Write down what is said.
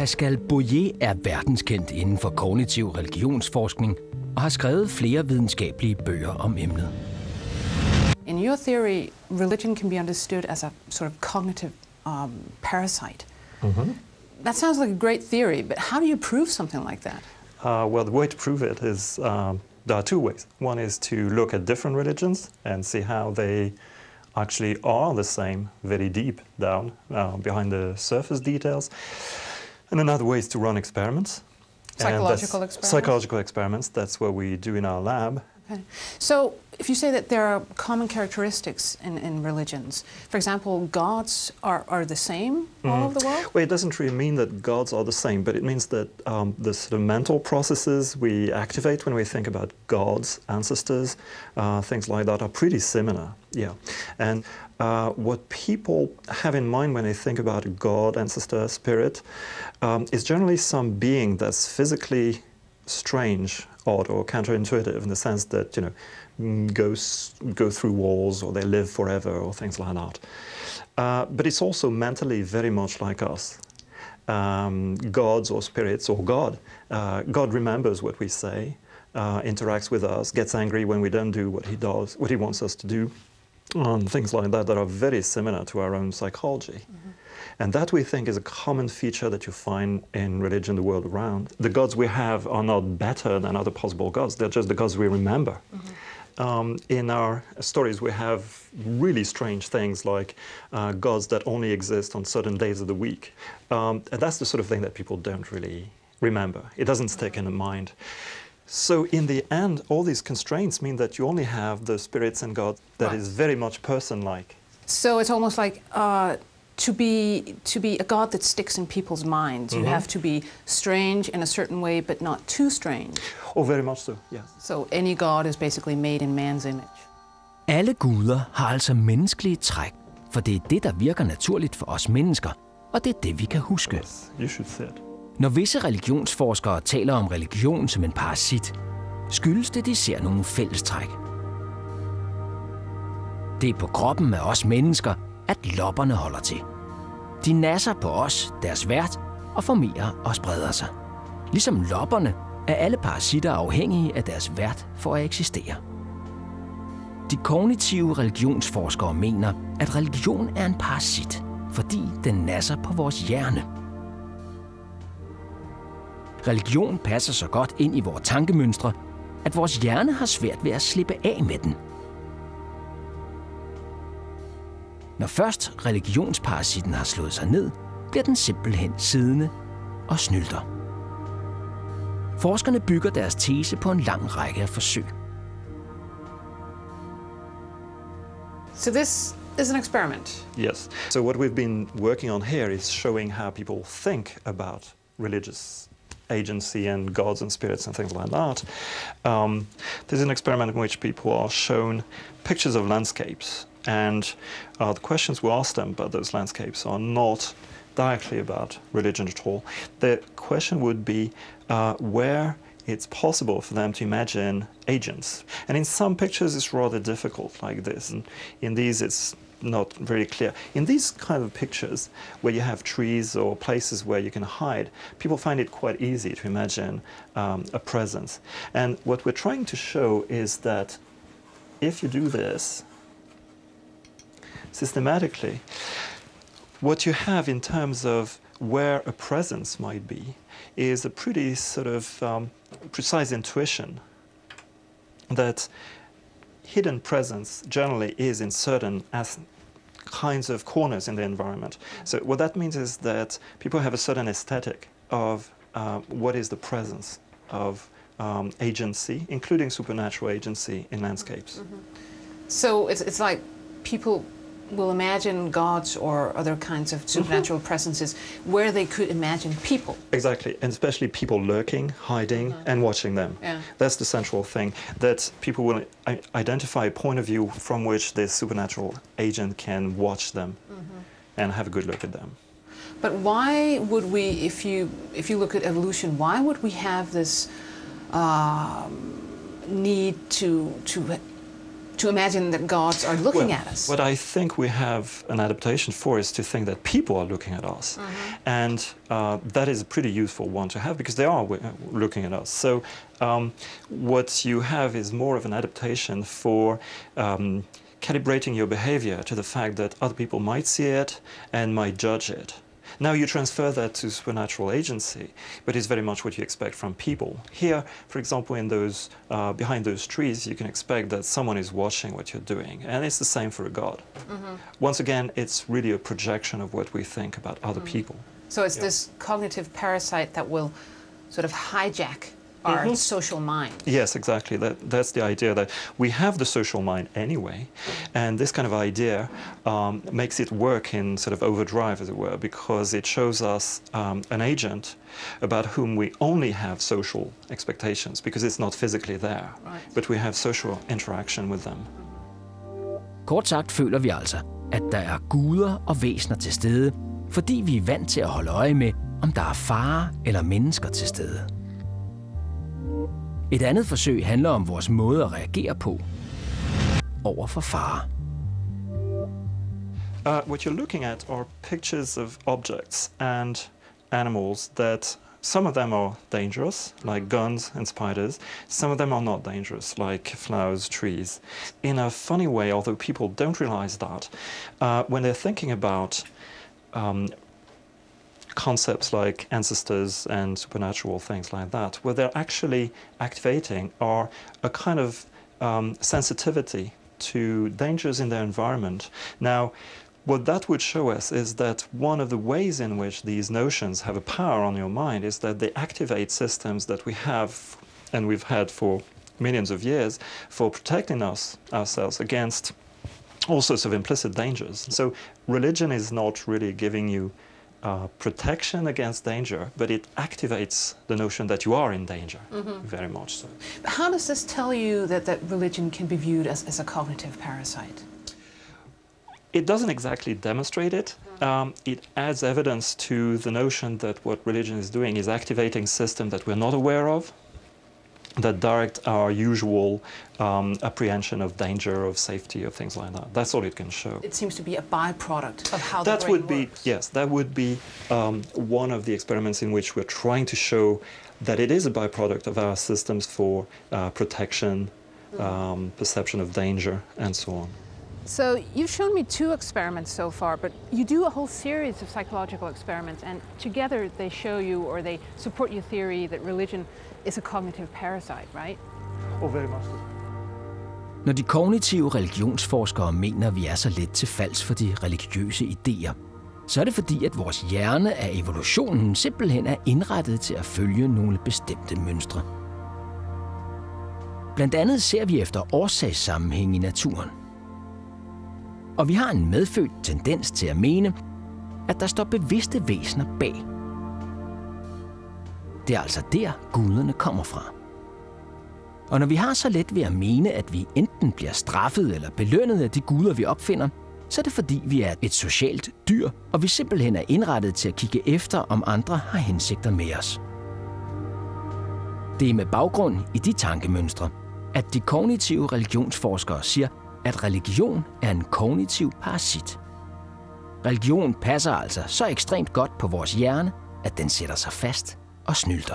Pascal Boyer er verdenskendt inden for kognitiv religionsforskning og har skrevet flere videnskabelige bøger om emnet. In your theory, religion can be understood as a sort of cognitive parasite. Mm-hmm. That sounds like a great theory, but how do you prove something like that? Well, the way to prove it is there are two ways. One is to look at different religions and see how they actually are the same, very deep down, behind the surface details. And another way is to run experiments. Psychological experiments? Psychological experiments. That's what we do in our lab. Okay. So if you say that there are common characteristics in religions, for example, gods are the same all over the world? Well, it doesn't really mean that gods are the same, but it means that the sort of mental processes we activate when we think about gods, ancestors, things like that are pretty similar. Yeah. And what people have in mind when they think about God, ancestor, spirit, is generally some being that's physically strange, odd, or counterintuitive in the sense that, you know, go through walls, or they live forever, or things like that. But it's also mentally very much like us. Gods or spirits or God. God remembers what we say, interacts with us, gets angry when we don't do what he does, what he wants us to do, and things like that are very similar to our own psychology. Mm-hmm. And that, we think, is a common feature that you find in religion the world around. The gods we have are not better than other possible gods. They're just the gods we remember. Mm-hmm. In our stories, we have really strange things like gods that only exist on certain days of the week. And that's the sort of thing that people don't really remember. It doesn't stick in the mind. So in the end, all these constraints mean that you only have the spirits and God that is very much person-like. So it's almost like to be a God that sticks in people's minds, you have to be strange in a certain way, but not too strange. Oh, very much so, yes. So any God is basically made in man's image. Alle guder har altså menneskelige træk, for det er det, der virker naturligt for os mennesker, og det er det, vi kan huske. Yes, you should say it. Når visse religionsforskere taler om religion som en parasit, skyldes det, de ser nogle fællestræk. Det er på kroppen af os mennesker, at lopperne holder til. De nasser på os, deres vært, og formerer og spreder sig. Ligesom lopperne er alle parasitter afhængige af deres vært for at eksistere. De kognitive religionsforskere mener, at religion er en parasit, fordi den nasser på vores hjerne. Religion passer så godt ind i vores tankemønstre, at vores hjerne har svært ved at slippe af med den. Når først religionsparasitten har slået sig ned, bliver den simpelthen siddende og snylter. Forskerne bygger deres tese på en lang række af forsøg. So this is an experiment. Yes. So what we've been working on here is showing how people think about religious agency and gods and spirits and things like that. There's an experiment in which people are shown pictures of landscapes, and the questions we ask them about those landscapes are not directly about religion at all. The question would be where it's possible for them to imagine agents. And in some pictures it's rather difficult, like this. And in these it's not very clear. In these kind of pictures, where you have trees or places where you can hide, people find it quite easy to imagine a presence. And what we're trying to show is that if you do this systematically, what you have in terms of where a presence might be is a pretty sort of precise intuition that hidden presence generally is in certain kinds of corners in the environment. So what that means is that people have a certain aesthetic of what is the presence of agency, including supernatural agency in landscapes. Mm-hmm. So it's like people will imagine gods or other kinds of supernatural presences where they could imagine people. Exactly, and especially people lurking, hiding, and watching them. Yeah. That's the central thing, that people will identify a point of view from which this supernatural agent can watch them and have a good look at them. But why would we, if you look at evolution, why would we have this need to to imagine that gods are looking at us. What I think we have an adaptation for is to think that people are looking at us. And that is a pretty useful one to have because they are looking at us. So what you have is more of an adaptation for calibrating your behavior to the fact that other people might see it and might judge it. Now you transfer that to supernatural agency, but it's very much what you expect from people. Here, for example, in those behind those trees, you can expect that someone is watching what you're doing, and it's the same for a god. Once again, it's really a projection of what we think about other people. So it's this cognitive parasite that will sort of hijack our social mind. Yes, exactly. That's the idea that we have the social mind anyway, and this kind of idea makes it work in sort of overdrive, as it were, because it shows us an agent about whom we only have social expectations, because it's not physically there, but we have social interaction with them. Kort sagt føler vi altså, at der er guder og væsener til stede, fordi vi er vant til at holde øje med, om der er farer eller mennesker til stede. Et andet forsøg handler om vores måde at reagere på over for fare. What you're looking at are pictures of objects and animals that some of them are dangerous, like guns and spiders. Some of them are not dangerous, like flowers, trees. In a funny way, although people don't realize that, when they're thinking about concepts like ancestors and supernatural things like that, what they're actually activating are a kind of sensitivity to dangers in their environment. Now, what that would show us is that one of the ways in which these notions have a power on your mind is that they activate systems that we have and we've had for millions of years for protecting ourselves against all sorts of implicit dangers. So religion is not really giving you protection against danger, but it activates the notion that you are in danger, very much so. But how does this tell you that religion can be viewed as a cognitive parasite? It doesn't exactly demonstrate it. It adds evidence to the notion that what religion is doing is activating systems that we're not aware of, that direct our usual apprehension of danger, of safety, of things like that. That's all it can show. It seems to be a byproduct of how the brain works. Yes, that would be one of the experiments in which we're trying to show that it is a byproduct of our systems for protection, perception of danger, and so on. So you've shown me 2 experiments so far, but you do a whole series of psychological experiments, and together they show you, or they support your theory that religion is a cognitive parasite, right? Oh, very much so. Når de kognitive religionsforskere mener, at vi er så let til falds for de religiøse idéer, så er det fordi, at vores hjerne af evolutionen simpelthen er indrettet til at følge nogle bestemte mønstre. Blandt andet ser vi efter årsagssammenhæng i naturen. Og vi har en medfødt tendens til at mene, at der står bevidste væsener bag. Det er altså der, guderne kommer fra. Og når vi har så let ved at mene, at vi enten bliver straffet eller belønnet af de guder, vi opfinder, så er det fordi, vi er et socialt dyr, og vi simpelthen er indrettet til at kigge efter, om andre har hensigter med os. Det er med baggrund i de tankemønstre, at de kognitive religionsforskere siger, at religion er en kognitiv parasit. Religion passer altså så ekstremt godt på vores hjerne, at den sætter sig fast og snylter.